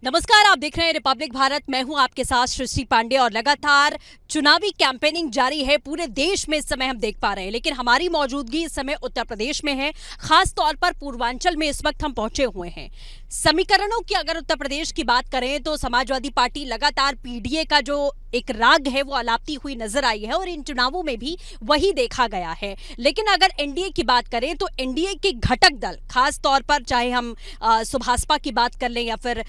नमस्कार, आप देख रहे हैं रिपब्लिक भारत। मैं हूं आपके साथ सृष्टि पांडे और लगातार चुनावी कैंपेनिंग जारी है पूरे देश में। इस समय हम देख पा रहे हैं, लेकिन हमारी मौजूदगी इस समय उत्तर प्रदेश में है। खास तौर पर पूर्वांचल में इस वक्त हम पहुंचे हुए हैं। समीकरणों की अगर उत्तर प्रदेश की बात करें तो समाजवादी पार्टी लगातार पीडीए का जो एक राग है वो अलापती हुई नजर आई है और इन चुनावों में भी वही देखा गया है। लेकिन अगर एनडीए की बात करें तो एनडीए के घटक दल, खास तौर पर चाहे हम सुभाषपा की बात कर लें या फिर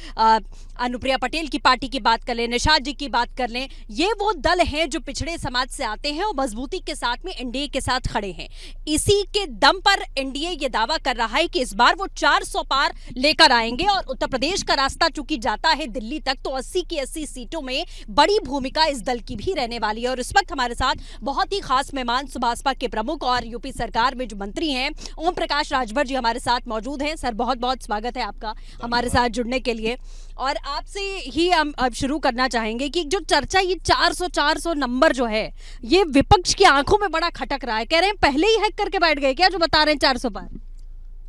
अनुप्रिया पटेल की पार्टी की बात कर लें, निषाद जी की बात कर लें, ये वो दल हैं जो पिछड़े समाज से आते हैं और मजबूती के साथ में एनडीए के साथ खड़े हैं। इसी के दम पर एनडीए ये दावा कर रहा है कि इस बार वो 400 पार लेकर आएंगे और उत्तर प्रदेश का रास्ता चूंकि जाता है दिल्ली तक, तो 80 की 80 सीटों में बड़ी भूमिका इस दल की भी रहने वाली है। और इस वक्त हमारे साथ बहुत ही खास मेहमान, सुभाषपा के प्रमुख और यूपी सरकार में जो मंत्री हैं, ओम प्रकाश राजभर जी हमारे साथ मौजूद हैं। सर, बहुत बहुत स्वागत है आपका हमारे साथ जुड़ने के लिए। और आपसे ही हम अब शुरू करना चाहेंगे कि जो चर्चा ये 400 नंबर जो है, ये विपक्ष की आंखों में बड़ा खटक रहा है। कह रहे हैं पहले ही हैक करके बैठ गए क्या जो बता रहे हैं 400 पार?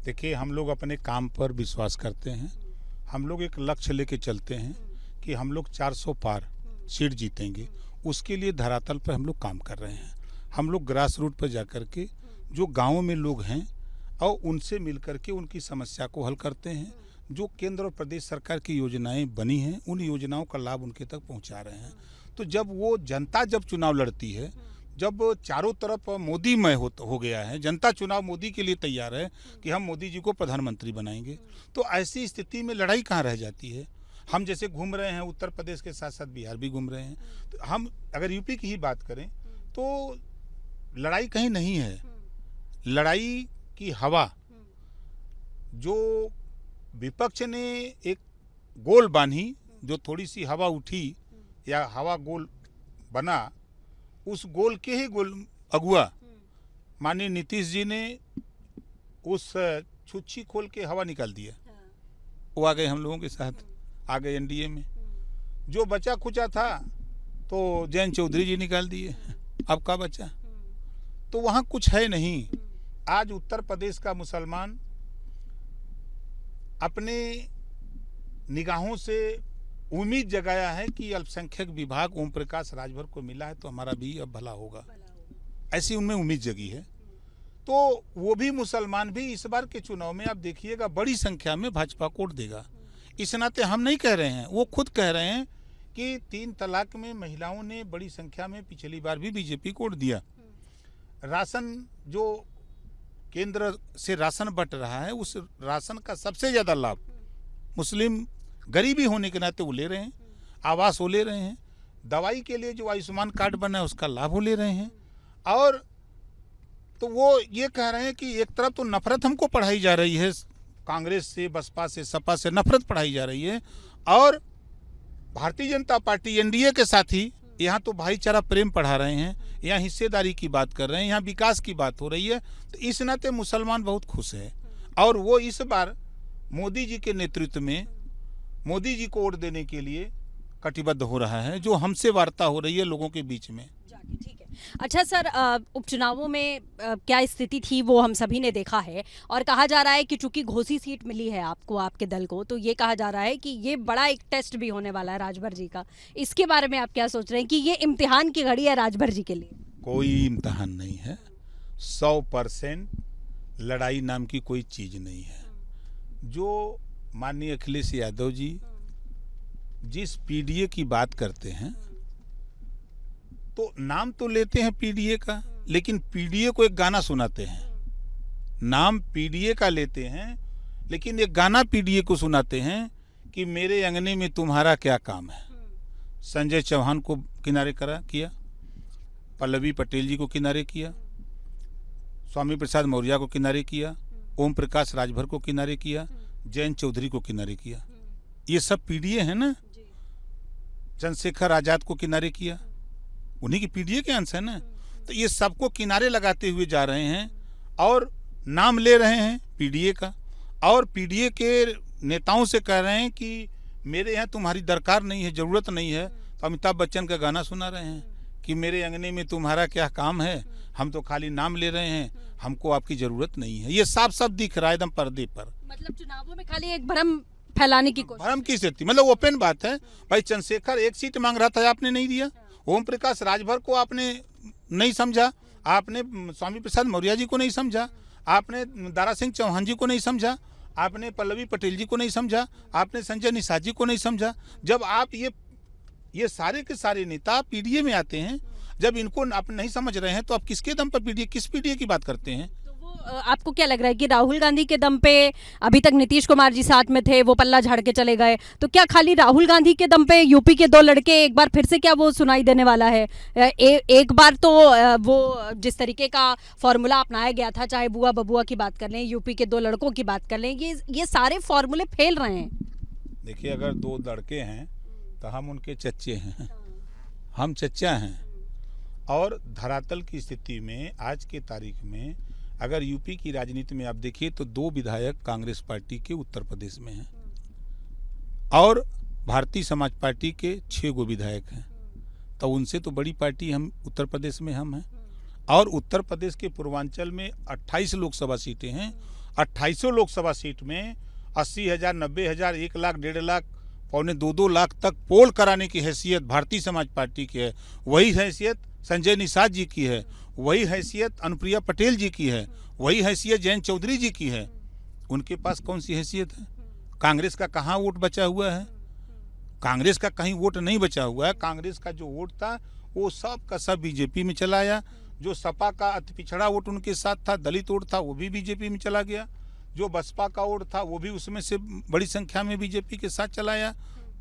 देखिए, हम लोग अपने काम पर विश्वास करते हैं। हम लोग एक लक्ष्य लेके चलते हैं कि हम लोग 400 पार सीट जीतेंगे। उसके लिए धरातल पर हम लोग काम कर रहे हैं। हम लोग ग्रास रूट पर जाकर के जो गाँवों में लोग हैं और उनसे मिल करके उनकी समस्या को हल करते हैं। जो केंद्र और प्रदेश सरकार की योजनाएं बनी हैं, उन योजनाओं का लाभ उनके तक पहुंचा रहे हैं। तो जब वो जनता जब चुनाव लड़ती है, जब चारों तरफ मोदीमय हो गया है, जनता चुनाव मोदी के लिए तैयार है कि हम मोदी जी को प्रधानमंत्री बनाएंगे, तो ऐसी स्थिति में लड़ाई कहाँ रह जाती है। हम जैसे घूम रहे हैं, उत्तर प्रदेश के साथ साथ बिहार भी घूम रहे हैं। तो हम अगर यूपी की ही बात करें तो लड़ाई कहीं नहीं है। लड़ाई की हवा जो विपक्ष ने एक गोल बांधी, जो थोड़ी सी हवा उठी या हवा गोल बना, उस गोल के ही गोल अगुआ माननीय नीतीश जी ने उस छुच्छी खोल के हवा निकाल दिया। वो आ गए हम लोगों के साथ, आ गए एनडीए में। जो बचा खुचा था तो जयंत चौधरी जी निकाल दिए। अब का बचा? तो वहाँ कुछ है नहीं। आज उत्तर प्रदेश का मुसलमान अपने निगाहों से उम्मीद जगाया है कि अल्पसंख्यक विभाग ओम प्रकाश राजभर को मिला है तो हमारा भी अब भला होगा, ऐसी उनमें उम्मीद जगी है। तो वो भी मुसलमान भी इस बार के चुनाव में आप देखिएगा बड़ी संख्या में भाजपा को वोट देगा। इस नाते हम नहीं कह रहे हैं, वो खुद कह रहे हैं कि 3 तलाक में महिलाओं ने बड़ी संख्या में पिछली बार भी बीजेपी को वोट दिया। राशन जो केंद्र से राशन बंट रहा है, उस राशन का सबसे ज़्यादा लाभ मुस्लिम गरीबी होने के नाते वो ले रहे हैं। आवास वो ले रहे हैं। दवाई के लिए जो आयुष्मान कार्ड बना है उसका लाभ वो ले रहे हैं। और तो वो ये कह रहे हैं कि एक तरफ तो नफरत हमको पढ़ाई जा रही है, कांग्रेस से, बसपा से, सपा से नफरत पढ़ाई जा रही है, और भारतीय जनता पार्टी एनडीए के साथी यहाँ तो भाईचारा प्रेम पढ़ा रहे हैं, यहाँ हिस्सेदारी की बात कर रहे हैं, यहाँ विकास की बात हो रही है। तो इस नाते मुसलमान बहुत खुश है और वो इस बार मोदी जी के नेतृत्व में मोदी जी को वोट देने के लिए कटिबद्ध हो रहा है, जो हमसे वार्ता हो रही है लोगों के बीच में। ठीक है। अच्छा सर, उपचुनावों में क्या स्थिति थी वो हम सभी ने देखा है और कहा जा रहा है कि चूंकि घोसी सीट मिली है आपको, आपके दल को, तो ये कहा जा रहा है कि ये बड़ा एक टेस्ट भी होने वाला है राजभर जी का। इसके बारे में आप क्या सोच रहे हैं कि ये इम्तिहान की घड़ी है राजभर जी के लिए? कोई इम्तिहान नहीं है। 100% लड़ाई नाम की कोई चीज नहीं है। जो माननीय अखिलेश यादव जी जिस पीडीए की बात करते हैं, तो नाम तो लेते हैं पीडीए का, लेकिन पीडीए को एक गाना सुनाते हैं। नाम पीडीए का लेते हैं लेकिन एक गाना पीडीए को सुनाते हैं कि मेरे अंगने में तुम्हारा क्या काम है। संजय चौहान को किनारे किया, पल्लवी पटेल जी को किनारे किया, स्वामी प्रसाद मौर्य को किनारे किया, ओम प्रकाश राजभर को किनारे किया, जयंत चौधरी को किनारे किया। ये सब पीडीए है ना। चंद्रशेखर आजाद को किनारे किया, उन्हीं की पीडीए के अंश है ना। तो ये सबको किनारे लगाते हुए जा रहे हैं और नाम ले रहे हैं पीडीए का, और पीडीए के नेताओं से कह रहे हैं कि मेरे यहाँ तुम्हारी दरकार नहीं है, ज़रूरत नहीं है। तो अमिताभ बच्चन का गाना सुना रहे हैं कि मेरे अंगने में तुम्हारा क्या काम है, हम तो खाली नाम ले रहे हैं, हमको आपकी ज़रूरत नहीं है। ये साफ साफ दिख रहा है एकदम पर्दे पर। मतलब चुनावों में खाली एक भ्रम फैलाने की कोशिश। भ्रम की स्थिति, मतलब ओपन बात है भाई। चंद्रशेखर एक सीट मांग रहा था, आपने नहीं दिया। ओम प्रकाश राजभर को आपने नहीं समझा, आपने स्वामी प्रसाद मौर्य जी को नहीं समझा, आपने दारा सिंह चौहान जी को नहीं समझा, आपने पल्लवी पटेल जी को नहीं समझा, आपने संजय निषाद जी को नहीं समझा। जब आप ये सारे के सारे नेता पीडीए में आते हैं, जब इनको आप नहीं समझ रहे हैं तो आप किसके दम पर किस पीडीए की बात करते हैं? तो वो आपको क्या लग रहा है कि राहुल गांधी के दम पे अभी तक नीतीश कुमार जी साथ में थे, वो पल्ला झाड़ के चले गए, तो क्या खाली राहुल गांधी के दम पे यूपी के दो लड़के एक बार फिर से क्या वो सुनाई देने वाला है? एक बार तो वो जिस तरीके का फॉर्मूला अपनाया गया था, चाहे बुआ बबुआ की बात कर लें, यूपी के दो लड़कों की बात कर लें, ये सारे फॉर्मूले फेल रहे हैं। देखिए, अगर दो लड़के हैं तो हम उनके चच्चे हैं, हम चच्चा हैं। और धरातल की स्थिति में आज के तारीख में अगर यूपी की राजनीति में आप देखिए तो 2 विधायक कांग्रेस पार्टी के उत्तर प्रदेश में हैं और भारतीय समाज पार्टी के 6 गो विधायक हैं। तो उनसे तो बड़ी पार्टी हम उत्तर प्रदेश में हम हैं। और उत्तर प्रदेश के पूर्वांचल में 28 लोकसभा सीटें हैं। 28 लोकसभा सीट में 80,000, 90,000, 1 लाख, 1.5 लाख, पौने 2 लाख तक पोल कराने की हैसियत भारतीय समाज पार्टी की है। वही हैसियत संजय निषाद जी की है, वही हैसियत अनुप्रिया पटेल जी की है, वही हैसियत जयंत चौधरी जी की है। उनके पास कौन सी हैसियत है? कांग्रेस का कहाँ वोट बचा हुआ है? कांग्रेस का कहीं वोट नहीं बचा हुआ है। कांग्रेस का जो वोट था वो सब का सब बीजेपी में चला गया। जो सपा का अति पिछड़ा वोट उनके साथ था, दलित वोट था, वो भी बीजेपी में चला गया। जो बसपा का वोट था वो भी उसमें से बड़ी संख्या में बीजेपी के साथ चला गया।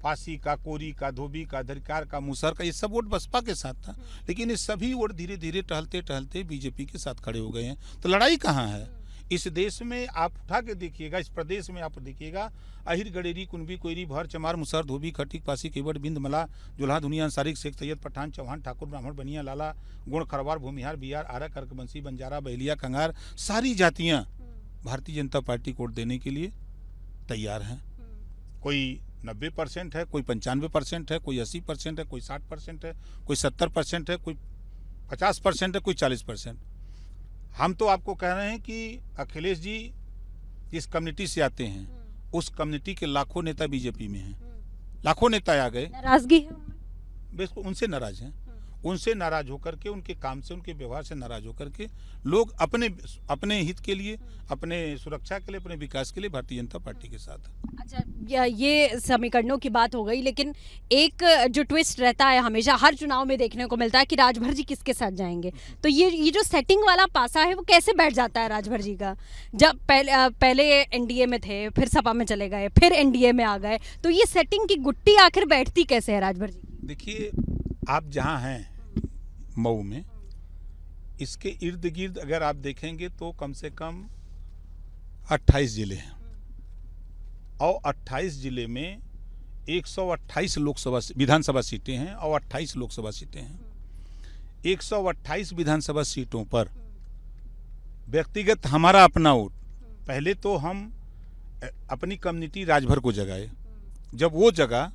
फांसी का, कोरी का, धोबी का, अधिकार का, मुसहर का, ये सब वोट बसपा के साथ था। लेकिन ये सभी वोट धीरे धीरे टहलते टहलते बीजेपी के साथ खड़े हो गए हैं। तो लड़ाई कहाँ है इस देश में? आप उठा के देखिएगा, इस प्रदेश में आप देखिएगा, अहिर गडेरी, कुनबी, कोयरी, भर, चमार, मुसहर, धोबी, खटीक, पासी, केवट, बिंद, मला, जुल्हा, दुनिया, अंसारी, शेख, तैयद, पठान, चौहान, ठाकुर, ब्राह्मण, बनिया, लाला, गुण, खरवार, भूमिहार, बिहार, आरा, कर्कबंसी, बंजारा, बहलिया, कंगार, सारी जातियाँ भारतीय जनता पार्टी को वोट देने के लिए तैयार हैं। कोई 90% है, कोई 95% है, कोई 80% है, कोई 60% है, कोई 70% है, कोई 50% है, कोई 40%। हम तो आपको कह रहे हैं कि अखिलेश जी जिस कम्युनिटी से आते हैं उस कम्युनिटी के लाखों नेता बीजेपी में हैं। लाखों नेता आ गए, नाराजगी है बिल्कुल उनसे नाराज हैं। उनसे नाराज होकर के, उनके काम से, उनके व्यवहार से नाराज होकर के लोग अपने हित के लिए, अपने सुरक्षा के लिए, अपने विकास के लिए भारतीय जनता पार्टी के साथ। अच्छा, ये समीकरणों की बात हो गई, लेकिन एक जो ट्विस्ट रहता है हमेशा हर चुनाव में देखने को मिलता है कि राजभर जी किसके साथ जाएंगे। तो ये जो सेटिंग वाला पासा है वो कैसे बैठ जाता है राजभर जी का? जब पहले एनडीए में थे, फिर सपा में चले गए, फिर एनडीए में आ गए, तो ये सेटिंग की गुट्टी आखिर बैठती कैसे है राजभर जी? देखिए, आप जहाँ हैं मऊ में, इसके इर्द गिर्द अगर आप देखेंगे तो कम से कम 28 जिले हैं और 28 जिले में 128 विधानसभा सीटें हैं और 28 लोकसभा सीटें हैं। 128 विधानसभा सीटों पर व्यक्तिगत हमारा अपना वोट, पहले तो हम अपनी कम्युनिटी राजभर को जगाए। जब वो जगा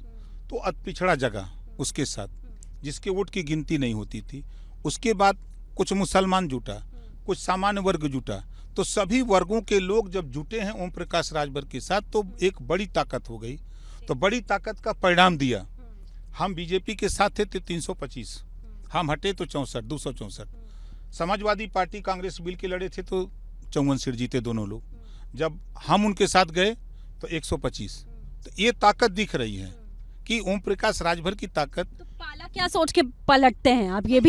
तो अति पिछड़ा जगह उसके साथ, जिसके वोट की गिनती नहीं होती थी। उसके बाद कुछ मुसलमान जुटा, कुछ सामान्य वर्ग जुटा। तो सभी वर्गों के लोग जब जुटे हैं ओम प्रकाश राजभर के साथ तो एक बड़ी ताकत हो गई। तो बड़ी ताकत का परिणाम दिया। हम बीजेपी के साथ थे तो 325, हम हटे तो 264। समाजवादी पार्टी कांग्रेस बिल के लड़े थे तो 54 सीट जीते दोनों लोग। जब हम उनके साथ गए तो 125। तो ये ताकत दिख रही है कि ओम प्रकाश राजभर की ताकत। तो पाला क्या सोच के पलटते हैं आप? ये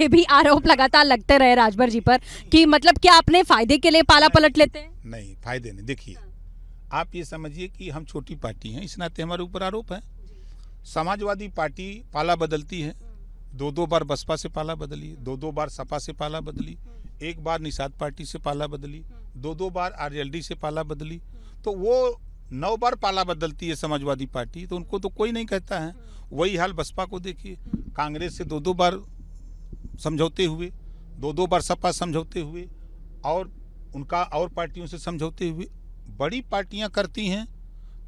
भी आरोप लगातार लगते रहे राजभर जी पर कि मतलब क्या अपने फायदे के लिए पाला पलट लेते हैं? नहीं, फायदे नहीं। देखिए, आप ये समझिए कि हम छोटी पार्टी हैं, इस नाते हमारे ऊपर आरोप है। समाजवादी पार्टी पाला बदलती है, 2 बार बसपा से पाला बदली, 2 बार सपा से पाला बदली, 1 बार निषाद पार्टी से पाला बदली, 2 बार आरजेडी से पाला बदली। तो वो 9 बार पाला बदलती है समाजवादी पार्टी, तो उनको तो कोई नहीं कहता है। वही हाल बसपा को देखिए, कांग्रेस से 2 बार समझौते हुए, 2 बार सपा समझौते हुए और उनका और पार्टियों से समझौते हुए। बड़ी पार्टियां करती हैं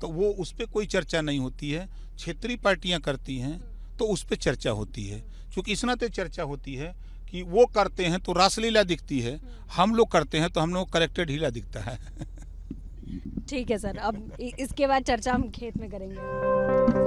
तो वो उस पर कोई चर्चा नहीं होती है। क्षेत्रीय पार्टियां करती हैं तो उस पर चर्चा होती है। क्योंकि इस नाते चर्चा होती है कि वो करते हैं तो रासलीला दिखती है, हम लोग करते हैं तो हम लोग करेक्टेड हीला दिखता है। ठीक है सर, अब इसके बाद चर्चा हम खेत में करेंगे।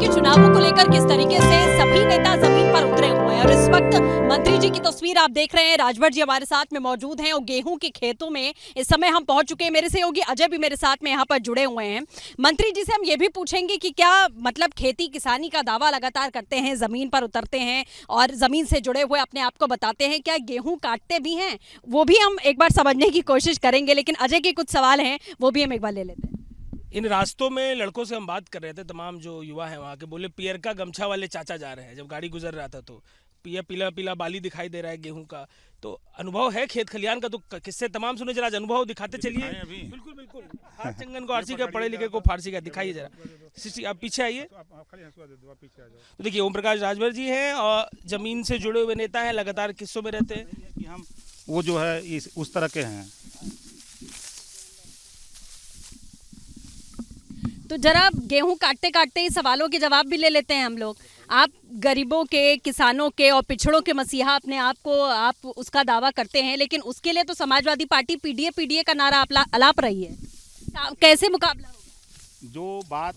चुनावों को लेकर किस तरीके से सभी नेता जमीन पर उतरे हुए हैं और इस वक्त मंत्री जी की तस्वीर आप देख रहे हैं। राजभर जी हमारे साथ में मौजूद हैं और गेहूं के खेतों में इस समय हम पहुंच चुके हैं। मेरे सहयोगी अजय भी मेरे साथ में यहाँ पर जुड़े हुए हैं। मंत्री जी से हम ये भी पूछेंगे कि क्या मतलब खेती किसानी का दावा लगातार करते हैं, जमीन पर उतरते हैं और जमीन से जुड़े हुए अपने आप को बताते हैं, क्या गेहूं काटते भी हैं, वो भी हम एक बार समझने की कोशिश करेंगे। लेकिन अजय के कुछ सवाल हैं वो भी हम एक बार ले लेते हैं। इन रास्तों में लड़कों से हम बात कर रहे थे, तमाम जो युवा हैं वहाँ के, बोले पियर का गमछा वाले चाचा जा रहे हैं। जब गाड़ी गुजर रहा था तो पिया पीला पीला बाली दिखाई दे रहा है गेहूं का। तो अनुभव है खेत खलियान का, तो किससे तमाम सुने जरा, अनुभव दिखाते चलिए। बिल्कुल बिल्कुल, हाथ चंगन को आरसी का, पढ़े लिखे को फारसी का, दिखाइए जरा। आप पीछे आइए। तो देखिए ओम प्रकाश राजभर जी हैं और जमीन से जुड़े हुए नेता हैं, लगातार किस्सों में रहते हैं कि हम वो जो है उस तरह के हैं। तो जरा गेहूं काटते काटते ही सवालों के जवाब भी ले लेते हैं हम लोग। आप गरीबों के, किसानों के और पिछड़ों के मसीहा अपने आप को, आप उसका दावा करते हैं, लेकिन उसके लिए तो समाजवादी पार्टी पीडीए का नारा अलाप रही है। कैसे मुकाबला होगा? जो बात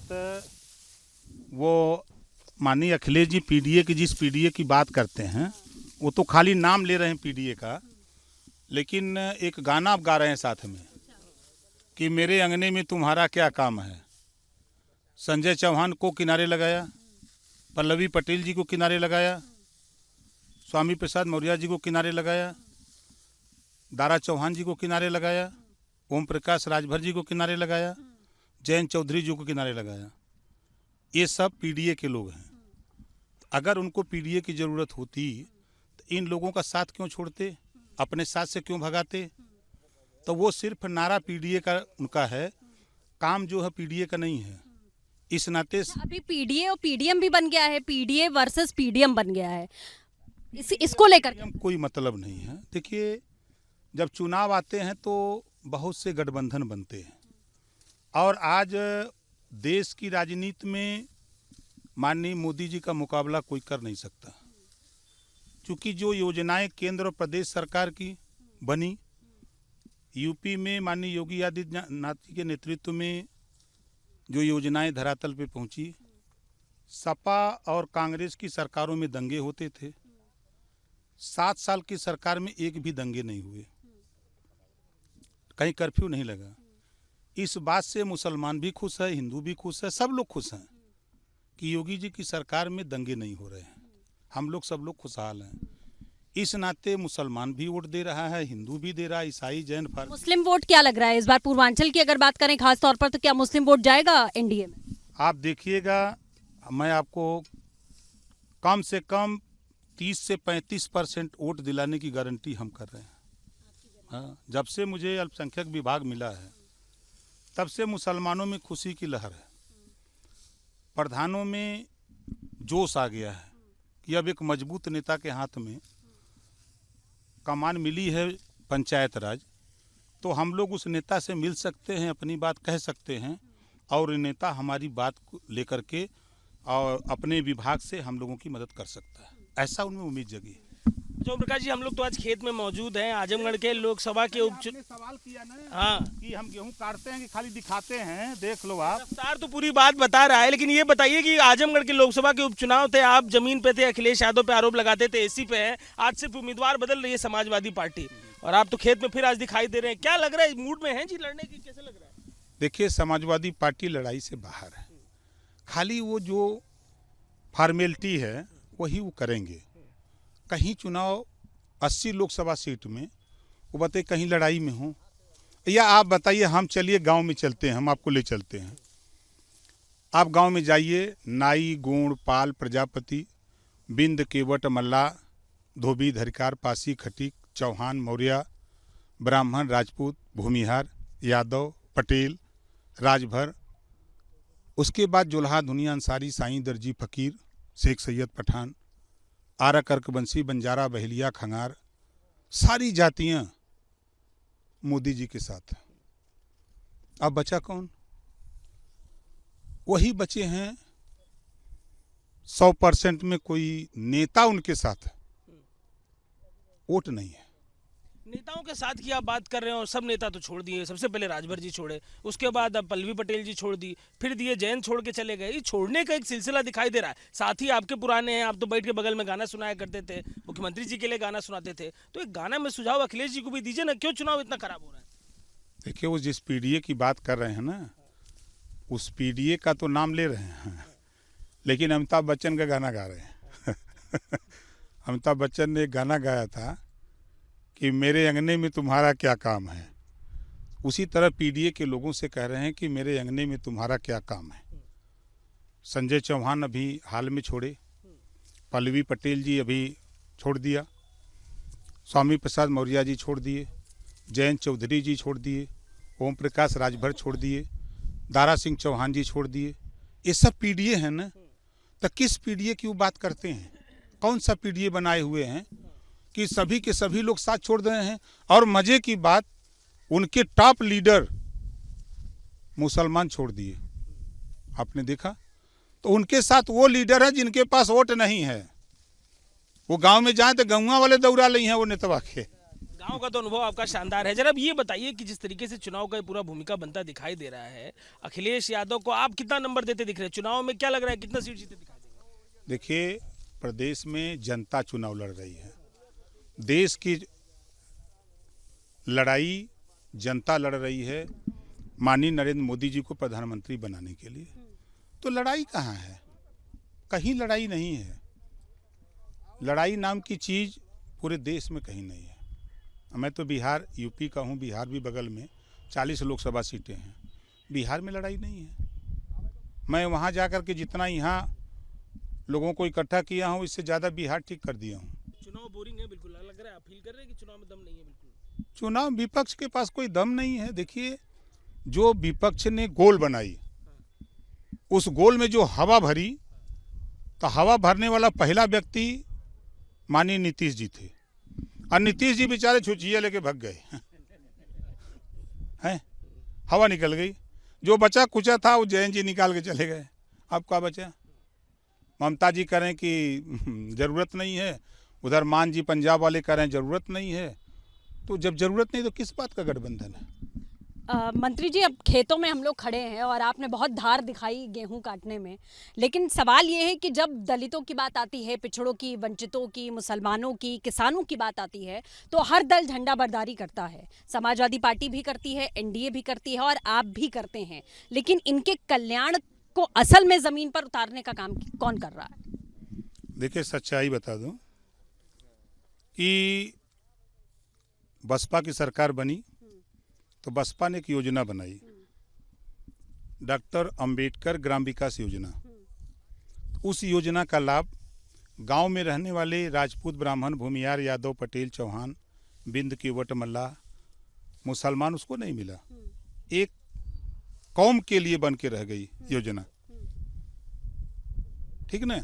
वो माननीय अखिलेश जी पीडीए की, जिस पीडीए की बात करते हैं, वो तो खाली नाम ले रहे हैं पीडीए का, लेकिन एक गाना आप गा रहे हैं साथ में कि मेरे अंगने में तुम्हारा क्या काम है। संजय चौहान को किनारे लगाया, पल्लवी पटेल जी को किनारे लगाया, स्वामी प्रसाद मौर्य जी को किनारे लगाया, दारा चौहान जी को किनारे लगाया, ओम प्रकाश राजभर जी को किनारे लगाया, जयंत चौधरी जी को किनारे लगाया। ये सब पीडीए के लोग हैं। अगर उनको पीडीए की ज़रूरत होती तो इन लोगों का साथ क्यों छोड़ते, अपने साथ से क्यों भगाते? तो वो सिर्फ नारा पीडीए का उनका है, काम जो है पीडीए का नहीं है। इस नाते अभी पीडीए और पीडीएम भी बन गया है, पीडीए वर्सेस पीडीएम बन गया है। इसको लेकर कोई मतलब नहीं है। देखिए, जब चुनाव आते हैं तो बहुत से गठबंधन बनते हैं और आज देश की राजनीति में माननीय मोदी जी का मुकाबला कोई कर नहीं सकता, क्योंकि जो योजनाएं केंद्र और प्रदेश सरकार की बनी यूपी में माननीय योगी आदित्यनाथ जी के नेतृत्व में जो योजनाएं धरातल पे पहुंची, सपा और कांग्रेस की सरकारों में दंगे होते थे। 7 साल की सरकार में एक भी दंगे नहीं हुए, कहीं कर्फ्यू नहीं लगा। इस बात से मुसलमान भी खुश है, हिंदू भी खुश है, सब लोग खुश हैं कि योगी जी की सरकार में दंगे नहीं हो रहे हैं। हम लोग सब लोग खुशहाल हैं। इस नाते मुसलमान भी वोट दे रहा है, हिंदू भी दे रहा है, ईसाई, जैन, फारसी। मुस्लिम वोट क्या लग रहा है इस बार पूर्वांचल की अगर बात करें खास तौर पर, तो क्या मुस्लिम वोट जाएगा एनडीए में? आप देखिएगा, मैं आपको कम से कम 30 से 35% वोट दिलाने की गारंटी हम कर रहे हैं। हाँ, जब से मुझे अल्पसंख्यक विभाग मिला है तब से मुसलमानों में खुशी की लहर है, प्रधानों में जोश आ गया है कि अब एक मजबूत नेता के हाथ में कमान मिली है पंचायत राज, तो हम लोग उस नेता से मिल सकते हैं, अपनी बात कह सकते हैं और नेता हमारी बात को लेकर के और अपने विभाग से हम लोगों की मदद कर सकता है, ऐसा उनमें उम्मीद जगी है। जो प्रकाश जी, हम लोग तो आज खेत में मौजूद हैं। आजमगढ़ के लोकसभा के सवाल किया ना, हाँ, कि हम गेहूं काटते हैं कि खाली दिखाते हैं, देख लो आप। रफ्तार तो पूरी बात बता रहा है, लेकिन ये बताइए कि आजमगढ़ के लोकसभा के उपचुनाव थे, आप जमीन पे थे, अखिलेश यादव पे आरोप लगाते थे, एसी पे है, आज सिर्फ उम्मीदवार बदल रही है समाजवादी पार्टी, और आप तो खेत में फिर आज दिखाई दे रहे हैं। क्या लग रहा है, मूड में है जी लड़ने की, कैसे लग रहा है? देखिए, समाजवादी पार्टी लड़ाई से बाहर है, खाली वो जो फॉर्मेलिटी है वही वो करेंगे। कहीं चुनाव 80 लोकसभा सीट में वो बताइए कहीं लड़ाई में हो, या आप बताइए, हम चलिए गांव में चलते हैं, हम आपको ले चलते हैं। आप गांव में जाइए, नाई, गोंड, पाल, प्रजापति, बिंद, केवट, मल्ला, धोबी, धरिकार, पासी, खटीक, चौहान, मौर्य, ब्राह्मण, राजपूत, भूमिहार, यादव, पटेल, राजभर, उसके बाद जुल्हा, धुनिया, अंसारी, साईं, दर्जी, फकीर, शेख सैयद, पठान, आरा, कर्कबंसी, बंजारा, बहेलिया, खंगार, सारी जातियां मोदी जी के साथ। अब बचा कौन? वही बचे हैं 100% में कोई नेता उनके साथ, वोट नहीं है। नेताओं के साथ की आप बात कर रहे हो, और सब नेता तो छोड़ दिए। सबसे पहले राजभर जी छोड़े, उसके बाद अब पल्लवी पटेल जी छोड़ दी, फिर दिए जैन छोड़ के चले गए। ये छोड़ने का एक सिलसिला दिखाई दे रहा है। साथी आपके पुराने हैं, आप तो बैठ के बगल में गाना सुनाया करते थे, मुख्यमंत्री जी के लिए गाना सुनाते थे, तो एक गाना में सुझाव अखिलेश जी को भी दीजिए ना, क्यों चुनाव इतना खराब हो रहा है? देखिए, वो जिस पीडीए की बात कर रहे हैं ना, उस पीडीए का तो नाम ले रहे हैं, लेकिन अमिताभ बच्चन का गाना गा रहे हैं। अमिताभ बच्चन ने एक गाना गाया था कि मेरे अंगने में तुम्हारा क्या काम है। उसी तरह पीडीए के लोगों से कह रहे हैं कि मेरे अंगने में तुम्हारा क्या काम है। संजय चौहान अभी हाल में छोड़े, पल्लवी पटेल जी अभी छोड़ दिया, स्वामी प्रसाद मौर्य जी छोड़ दिए, जयंत चौधरी जी छोड़ दिए, ओम प्रकाश राजभर छोड़ दिए, दारा सिंह चौहान जी छोड़ दिए। ये सब पीडीए हैं ना, तो किस पीडीए की वो बात करते हैं? कौन सा पीडीए बनाए हुए हैं कि सभी के सभी लोग साथ छोड़ रहे हैं? और मजे की बात, उनके टॉप लीडर मुसलमान छोड़ दिए, आपने देखा? तो उनके साथ वो लीडर है जिनके पास वोट नहीं है। वो गांव में जाए तो गौवा वाले दौड़ा ली हैं वो नेतवा के। गांव का तो अनुभव आपका शानदार है। जरा अब ये बताइए कि जिस तरीके से चुनाव का पूरा भूमिका बनता दिखाई दे रहा है, अखिलेश यादव को आप कितना नंबर देते दिख रहे हैं चुनाव में? क्या लग रहा है, कितना सीट जीते दिखाई देगा? देखिए, प्रदेश में जनता चुनाव लड़ रही है, देश की लड़ाई जनता लड़ रही है माननीय नरेंद्र मोदी जी को प्रधानमंत्री बनाने के लिए। तो लड़ाई कहाँ है? कहीं लड़ाई नहीं है। लड़ाई नाम की चीज़ पूरे देश में कहीं नहीं है। मैं तो बिहार, यूपी का हूँ, बिहार भी बगल में, 40 लोकसभा सीटें हैं, बिहार में लड़ाई नहीं है। मैं वहाँ जाकर के जितना यहाँ लोगों को इकट्ठा किया हूँ, इससे ज़्यादा बिहार ठीक कर दिया हूँ। चुनाव बोरिंग है, बिल्कुल लग रहा है, आप फील कर रहे हैं कि चुनाव में दम नहीं है? बिल्कुल चुनाव, विपक्ष के पास कोई दम नहीं है। देखिए, जो विपक्ष ने गोल बनाई, उस गोल में जो हवा भरी, तो हवा भरने वाला पहला व्यक्ति माननीय नीतीश जी थे, और नीतीश जी बेचारे छुचिया लेके भाग गए हैं, हवा निकल गई। जो बचा कुचा था वो जयंत जी निकाल के चले गए। अब क्या बचा? ममता जी कह रहे हैं कि ज़रूरत नहीं है, उधर मान जी पंजाब वाले कह रहे हैं ज़रूरत नहीं है, तो जब जरूरत नहीं तो किस बात का गठबंधन है? मंत्री जी, अब खेतों में हम लोग खड़े हैं और आपने बहुत धार दिखाई गेहूं काटने में, लेकिन सवाल ये है कि जब दलितों की बात आती है, पिछड़ों की, वंचितों की, मुसलमानों की, किसानों की बात आती है, तो हर दल झंडा बरदारी करता है। समाजवादी पार्टी भी करती है, एनडीए भी करती है और आप भी करते हैं, लेकिन इनके कल्याण को असल में जमीन पर उतारने का काम कौन कर रहा है? देखिए, सच्चाई बता दूं कि बसपा की सरकार बनी तो बसपा ने एक योजना बनाई, डॉक्टर अंबेडकर ग्राम विकास योजना। उस योजना का लाभ गांव में रहने वाले राजपूत, ब्राह्मण, भूमियार, यादव, पटेल, चौहान, बिंद, केवट, मल्लाह, मुसलमान उसको नहीं मिला। एक कौम के लिए बन के रह गई योजना, ठीक ना।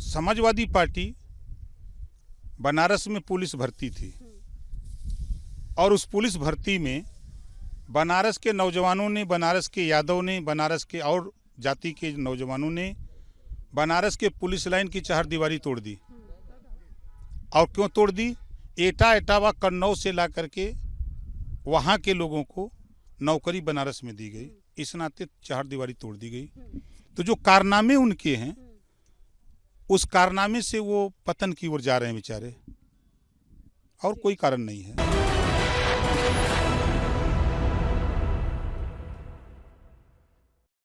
समाजवादी पार्टी बनारस में पुलिस भर्ती थी और उस पुलिस भर्ती में बनारस के नौजवानों ने, बनारस के यादव ने, बनारस के और जाति के नौजवानों ने बनारस के पुलिस लाइन की चहारदीवारी तोड़ दी। और क्यों तोड़ दी? एटा एटावा कन्नौज से ला करके वहाँ के लोगों को नौकरी बनारस में दी गई, इस नाते चहारदीवारी तोड़ दी गई। तो जो कारनामे उनके हैं, उस कारनामे से वो पतन की ओर जा रहे हैं बेचारे, और कोई कारण नहीं है।